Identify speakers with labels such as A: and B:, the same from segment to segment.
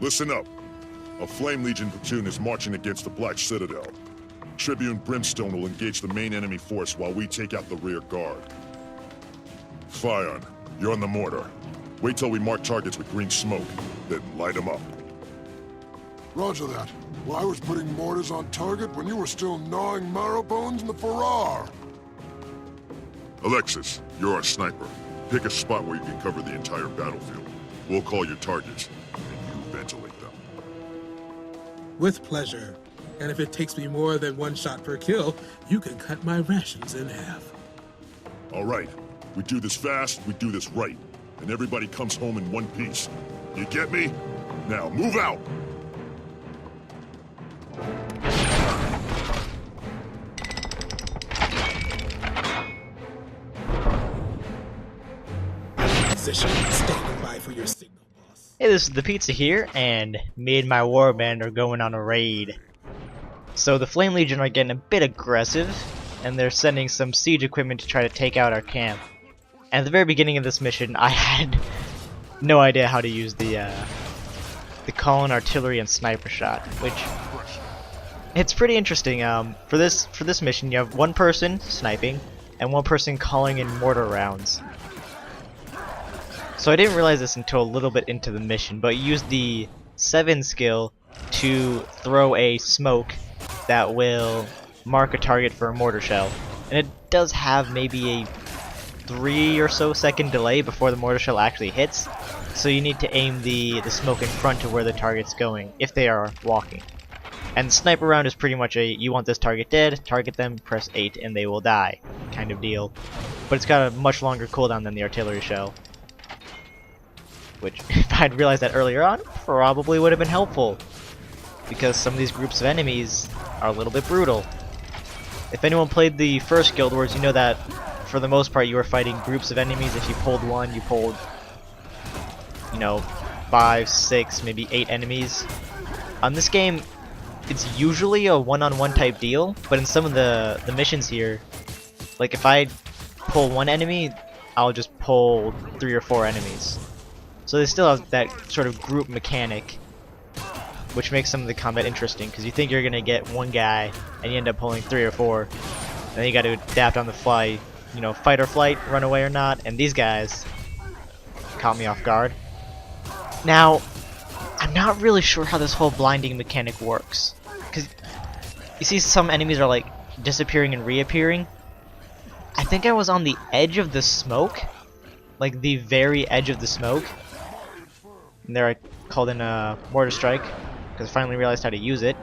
A: Listen up. A Flame Legion platoon is marching against the Black Citadel. Tribune Brimstone will engage the main enemy force while we take out the rear guard. Fion, you're on the mortar. Wait till we mark targets with green smoke, then light them up.
B: Roger that. Well, I was putting mortars on target when you were still gnawing marrow bones in the Farrar.
A: Alexis, you're our sniper. Pick a spot where you can cover the entire battlefield. We'll call your targets, and you ventilate them.
C: With pleasure. And if it takes me more than one shot per kill, you can cut my rations in half.
A: All right. We do this fast, we do this right. And everybody comes home in one piece. You get me? Now, move out!
C: Position, standing by for your signal, boss.
D: Hey, this is the Pizza here, and me and my warband are going on a raid. So the Flame Legion are getting a bit aggressive, and they're sending some siege equipment to try to take out our camp. And at the very beginning of this mission, I had no idea how to use the call-in artillery and sniper shot, which it's pretty interesting. For this mission, you have one person sniping and one person calling in mortar rounds. So I didn't realize this until a little bit into the mission, but you use the 7 skill to throw a smoke that will mark a target for a mortar shell. And it does have maybe a 3 or so second delay before the mortar shell actually hits, so you need to aim the smoke in front of where the target's going, if they are walking. And the sniper round is pretty much a, you want this target dead, target them, press 8 and they will die kind of deal. But it's got a much longer cooldown than the artillery shell, which, if I'd realized that earlier on, probably would have been helpful, because some of these groups of enemies are a little bit brutal. If anyone played the first Guild Wars, you know that for the most part you were fighting groups of enemies. If you pulled one, you pulled, you know, 5, 6, maybe 8 enemies. On this game, it's usually a one-on-one type deal, but in some of the missions here, like if I pull one enemy, I'll just pull 3 or 4 enemies. So they still have that sort of group mechanic, which makes some of the combat interesting, because you think you're gonna get one guy and you end up pulling 3 or 4, and then you got to adapt on the fly, you know, fight or flight, run away or not. And these guys caught me off guard. Now, I'm not really sure how this whole blinding mechanic works, because you see some enemies are like disappearing and reappearing. I think I was on the edge of the smoke, like the very edge of the smoke, and there I called in a mortar strike because I finally realized how to use it.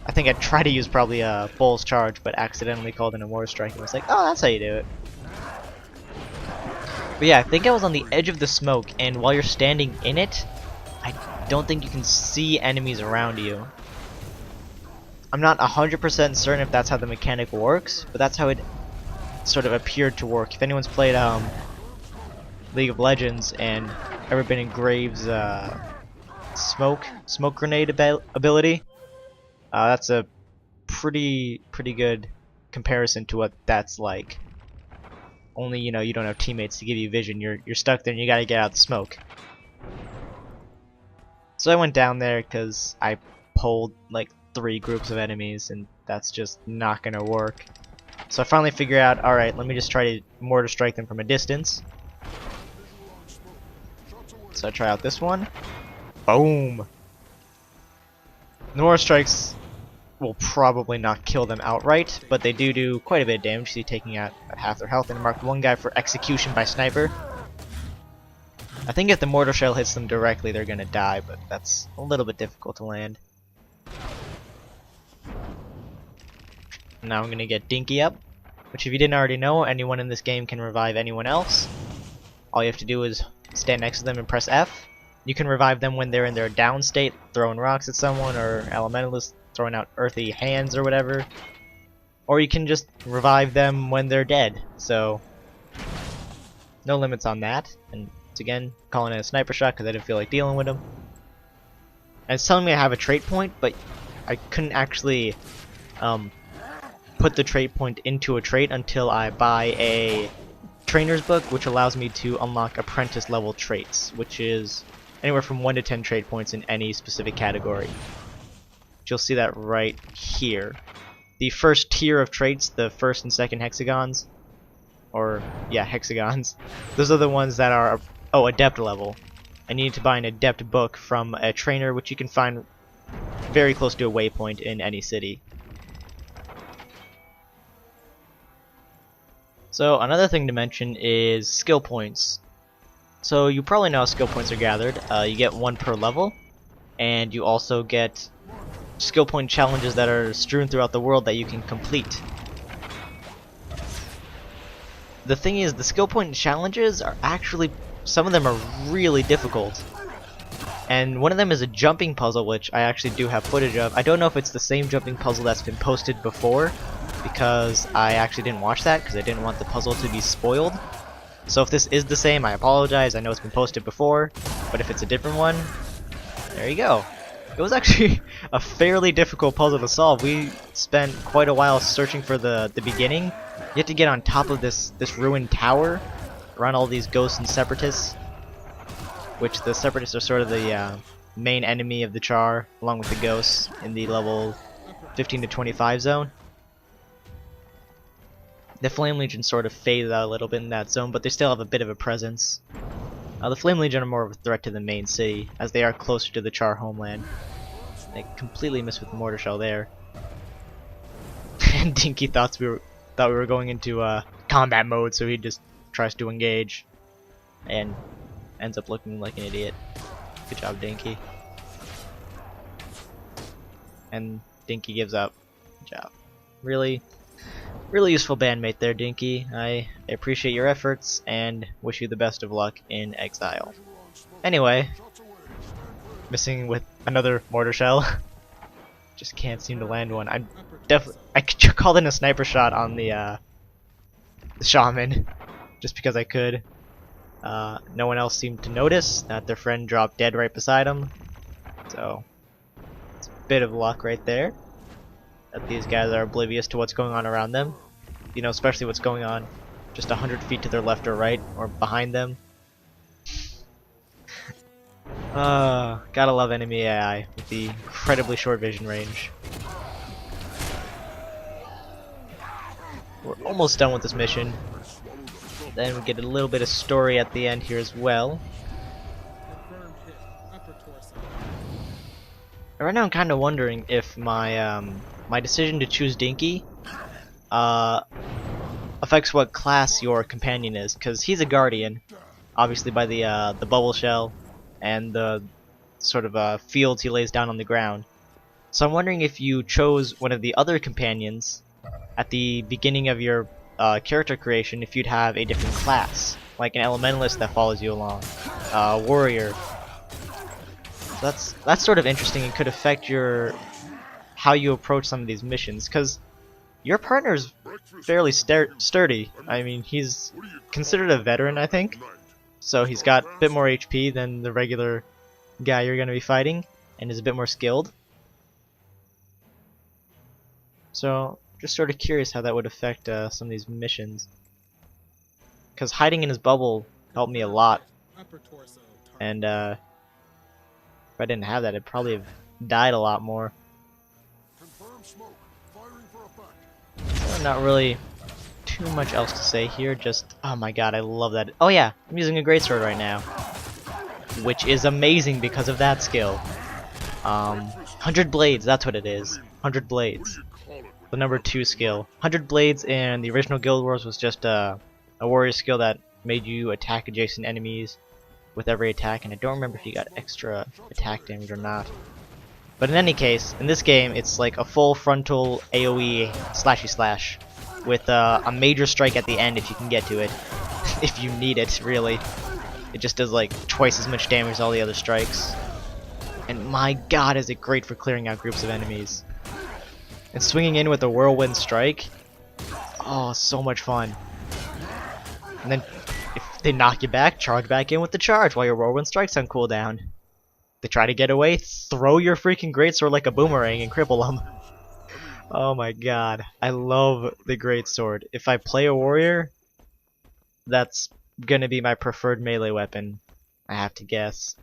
D: I think I tried to use probably a bull's charge, but accidentally called in a mortar strike and was like, oh, that's how you do it. But yeah, I think I was on the edge of the smoke, and while you're standing in it, I don't think you can see enemies around you. I'm not 100% certain if that's how the mechanic works, but that's how it sort of appeared to work. If anyone's played League of Legends and ever been in Graves' smoke grenade ability, that's a pretty good comparison to what that's like. Only, you know, you don't have teammates to give you vision. You're stuck there and you gotta get out the smoke. So I went down there because I pulled like 3 groups of enemies, and that's just not gonna work. So I finally figured out, alright, let me just try to mortar strike them from a distance. So I try out this one. Boom! The mortar strikes will probably not kill them outright, but they do quite a bit of damage. See, taking out half their health, and marked one guy for execution by sniper. I think if the mortar shell hits them directly, they're gonna die, but that's a little bit difficult to land. Now I'm gonna get Dinky up, which if you didn't already know, anyone in this game can revive anyone else. All you have to do is stand next to them and press F. You can revive them when they're in their down state, throwing rocks at someone, or elementalists throwing out earthy hands or whatever. Or you can just revive them when they're dead. So no limits on that. And it's again calling it a sniper shot because I didn't feel like dealing with them. And it's telling me I have a trait point, but I couldn't actually put the trait point into a trait until I buy a trainer's book, which allows me to unlock apprentice level traits, which is anywhere from 1 to 10 trade points in any specific category. You'll see that right here. The first tier of traits, the first and second hexagons, or yeah, hexagons, those are the ones that are, oh, adept level. And you need to buy an adept book from a trainer, which you can find very close to a waypoint in any city. So another thing to mention is skill points. So you probably know how skill points are gathered. You get 1 per level, and you also get skill point challenges that are strewn throughout the world that you can complete. The thing is, the skill point challenges are actually, some of them are really difficult. And one of them is a jumping puzzle, which I actually do have footage of. I don't know if it's the same jumping puzzle that's been posted before, because I actually didn't watch that because I didn't want the puzzle to be spoiled. So if this is the same, I apologize. I know it's been posted before, but if it's a different one, there you go. It was actually a fairly difficult puzzle to solve. We spent quite a while searching for the beginning. You have to get on top of this ruined tower around all these ghosts and separatists, which the separatists are sort of the main enemy of the Char, along with the ghosts in the level 15 to 25 zone. The Flame Legion sort of faded out a little bit in that zone, but they still have a bit of a presence. The Flame Legion are more of a threat to the main city, as they are closer to the Char homeland. I completely missed with the mortar shell there. And Dinky thought we were going into combat mode, so he just tries to engage, and ends up looking like an idiot. Good job, Dinky. And Dinky gives up. Good job. Really useful bandmate there, Dinky. I appreciate your efforts and wish you the best of luck in exile. Anyway, missing with another mortar shell. Just can't seem to land one. I called in a sniper shot on the shaman, just because I could. No one else seemed to notice that their friend dropped dead right beside him. So it's a bit of luck right there, that these guys are oblivious to what's going on around them. You know, especially what's going on just 100 feet to their left or right, or behind them. Gotta love enemy AI with the incredibly short vision range. We're almost done with this mission. Then we get a little bit of story at the end here as well. Right now I'm kind of wondering if my my decision to choose Dinky affects what class your companion is, because he's a guardian, obviously by the bubble shell and the sort of fields he lays down on the ground. So I'm wondering if you chose one of the other companions at the beginning of your character creation, if you'd have a different class, like an elementalist that follows you along, warrior. So that's sort of interesting and could affect how you approach some of these missions, because your partner's fairly sturdy. I mean, he's considered a veteran, I think, so he's got a bit more HP than the regular guy you're going to be fighting, and is a bit more skilled. So just sort of curious how that would affect some of these missions, because hiding in his bubble helped me a lot, and if I didn't have that, I'd probably have died a lot more. So not really too much else to say here, just, oh my god, I love that. Oh yeah, I'm using a greatsword right now, which is amazing because of that skill. 100 blades, that's what it is. 100 blades. The number 2 skill. 100 blades in the original Guild Wars was just a warrior skill that made you attack adjacent enemies with every attack, and I don't remember if you got extra attack damage or not. But in any case, in this game, it's like a full frontal AoE slashy slash with a major strike at the end if you can get to it. If you need it, really. It just does like twice as much damage as all the other strikes. And my god, is it great for clearing out groups of enemies. And swinging in with a whirlwind strike, oh, so much fun. And then if they knock you back, charge back in with the charge while your whirlwind strike's on cooldown. They try to get away, throw your freaking greatsword like a boomerang and cripple them. Oh my god, I love the greatsword. If I play a warrior, that's gonna be my preferred melee weapon, I have to guess.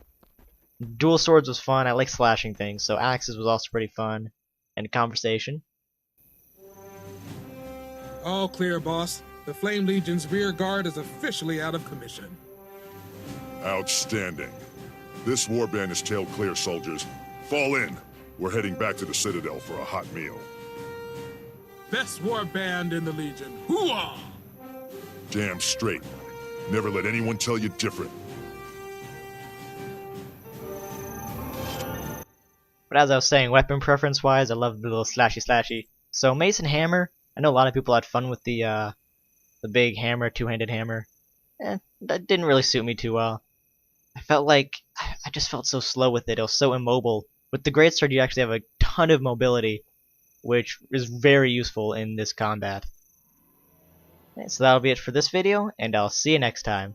D: Dual swords was fun. I like slashing things, so axes was also pretty fun. And conversation.
C: All clear, boss. The Flame Legion's rear guard is officially out of commission.
A: Outstanding. This warband is tail clear, soldiers. Fall in. We're heading back to the Citadel for a hot meal.
C: Best war band in the Legion. Hooah!
A: Damn straight. Never let anyone tell you different.
D: But as I was saying, weapon preference wise, I love the little slashy. So mace and hammer, I know a lot of people had fun with the big hammer, two-handed hammer. That didn't really suit me too well. I felt like I just felt so slow with it. It was so immobile. With the greatsword, you actually have a ton of mobility, which is very useful in this combat. So that'll be it for this video, and I'll see you next time.